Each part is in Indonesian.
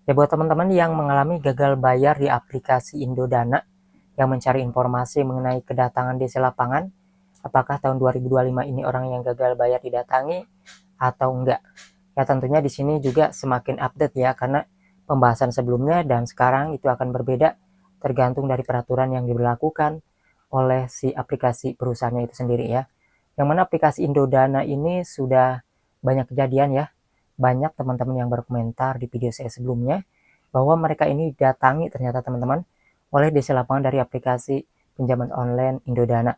Ya buat teman-teman yang mengalami gagal bayar di aplikasi Indodana yang mencari informasi mengenai kedatangan DC lapangan, apakah tahun 2025 ini orang yang gagal bayar didatangi atau enggak? Ya tentunya di sini juga semakin update ya, karena pembahasan sebelumnya dan sekarang itu akan berbeda tergantung dari peraturan yang diberlakukan oleh si aplikasi perusahaannya itu sendiri ya. Yang mana aplikasi Indodana ini sudah banyak kejadian ya, banyak teman-teman yang berkomentar di video saya sebelumnya bahwa mereka ini didatangi ternyata teman-teman oleh DC lapangan dari aplikasi pinjaman online Indodana.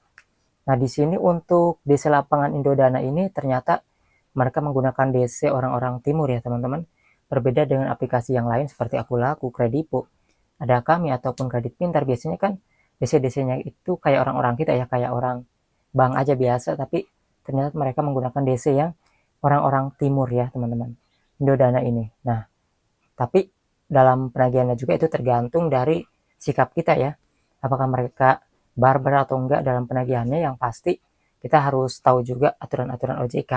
Nah di sini untuk DC lapangan Indodana ini ternyata mereka menggunakan DC orang-orang timur ya teman-teman. Berbeda dengan aplikasi yang lain seperti Akulaku, Kredipo, ada Kami ataupun Kredit Pintar. Biasanya kan DC-DC-nya itu kayak orang-orang kita ya, kayak orang bank aja biasa, tapi ternyata mereka menggunakan DC yang orang-orang timur ya teman-teman, Indodana ini. Nah tapi dalam penagihannya juga itu tergantung dari sikap kita ya, apakah mereka barbar atau enggak dalam penagihannya. Yang pasti kita harus tahu juga aturan-aturan OJK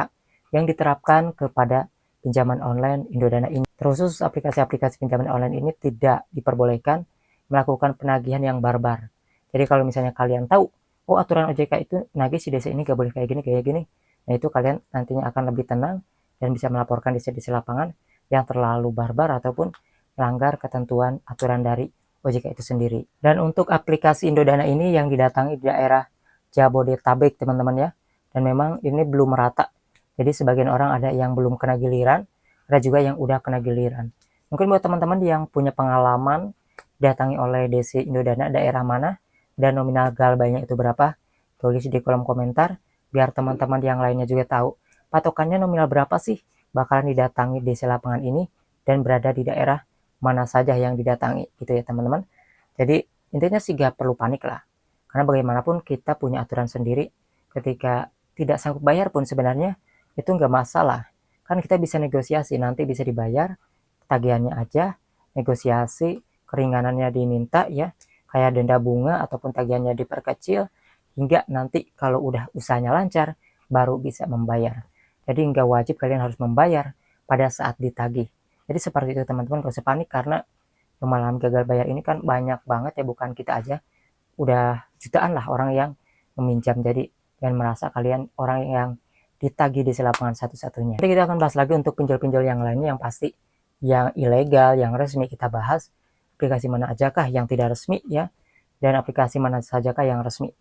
yang diterapkan kepada pinjaman online Indodana ini. Terkhusus aplikasi-aplikasi pinjaman online ini tidak diperbolehkan melakukan penagihan yang barbar. Jadi kalau misalnya kalian tahu, oh aturan OJK itu nagih si DC ini gak boleh kayak gini, nah itu kalian nantinya akan lebih tenang dan bisa melaporkan DC-DC lapangan yang terlalu barbar ataupun melanggar ketentuan aturan dari OJK itu sendiri. Dan untuk aplikasi Indodana ini yang didatangi di daerah Jabodetabek teman-teman ya, dan memang ini belum merata. Jadi sebagian orang ada yang belum kena giliran, ada juga yang udah kena giliran. Mungkin buat teman-teman yang punya pengalaman datangi oleh DC Indodana daerah mana dan nominal galbaynya itu berapa, tulis di kolom komentar biar teman-teman yang lainnya juga tahu patokannya nominal berapa sih bakalan didatangi DC lapangan ini dan berada di daerah mana saja yang didatangi gitu ya teman-teman. Jadi intinya sih gak perlu panik lah, karena bagaimanapun kita punya aturan sendiri. Ketika tidak sanggup bayar pun sebenarnya itu nggak masalah, kan kita bisa negosiasi, nanti bisa dibayar tagihannya aja, negosiasi keringanannya diminta ya, kayak denda bunga ataupun tagihannya diperkecil, hingga nanti kalau udah usahanya lancar baru bisa membayar. Jadi nggak wajib kalian harus membayar pada saat ditagih. Jadi seperti itu teman-teman, gak usah panik, karena yang mengalami gagal bayar ini kan banyak banget ya, bukan kita aja, udah jutaan lah orang yang meminjam. Jadi dan merasa kalian orang yang ditagih di lapangan satu-satunya. Nanti kita akan bahas lagi untuk pinjol-pinjol yang lainnya, yang pasti yang ilegal, yang resmi kita bahas. Aplikasi mana ajakah yang tidak resmi ya, dan aplikasi mana sajakah yang resmi.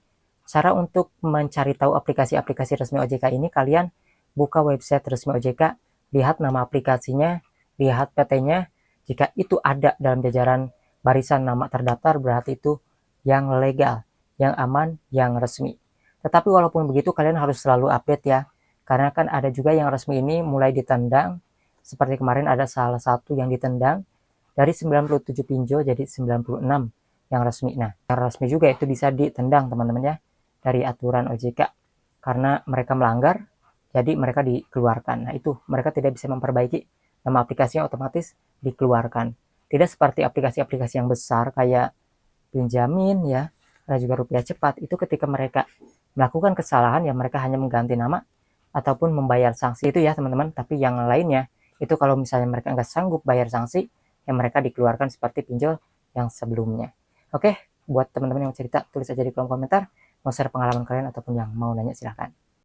Cara untuk mencari tahu aplikasi-aplikasi resmi OJK ini, kalian buka website resmi OJK, lihat nama aplikasinya, lihat PT-nya. Jika itu ada dalam jajaran barisan nama terdaftar, berarti itu yang legal, yang aman, yang resmi. Tetapi walaupun begitu kalian harus selalu update ya, karena kan ada juga yang resmi ini mulai ditendang. Seperti kemarin ada salah satu yang ditendang dari 97 pinjol jadi 96 yang resmi. Nah yang resmi juga itu bisa ditendang teman-teman ya dari aturan OJK, karena mereka melanggar, jadi mereka dikeluarkan. Nah itu mereka tidak bisa memperbaiki, nama aplikasinya otomatis dikeluarkan. Tidak seperti aplikasi-aplikasi yang besar kayak Pinjamin ya, ada juga Rupiah Cepat. Itu ketika mereka melakukan kesalahan ya mereka hanya mengganti nama ataupun membayar sanksi itu ya teman-teman. Tapi yang lainnya itu kalau misalnya mereka nggak sanggup bayar sanksi, ya mereka dikeluarkan seperti pinjol yang sebelumnya. Oke, buat teman-teman yang cerita tulis aja di kolom komentar, mau share pengalaman kalian ataupun yang mau nanya silahkan.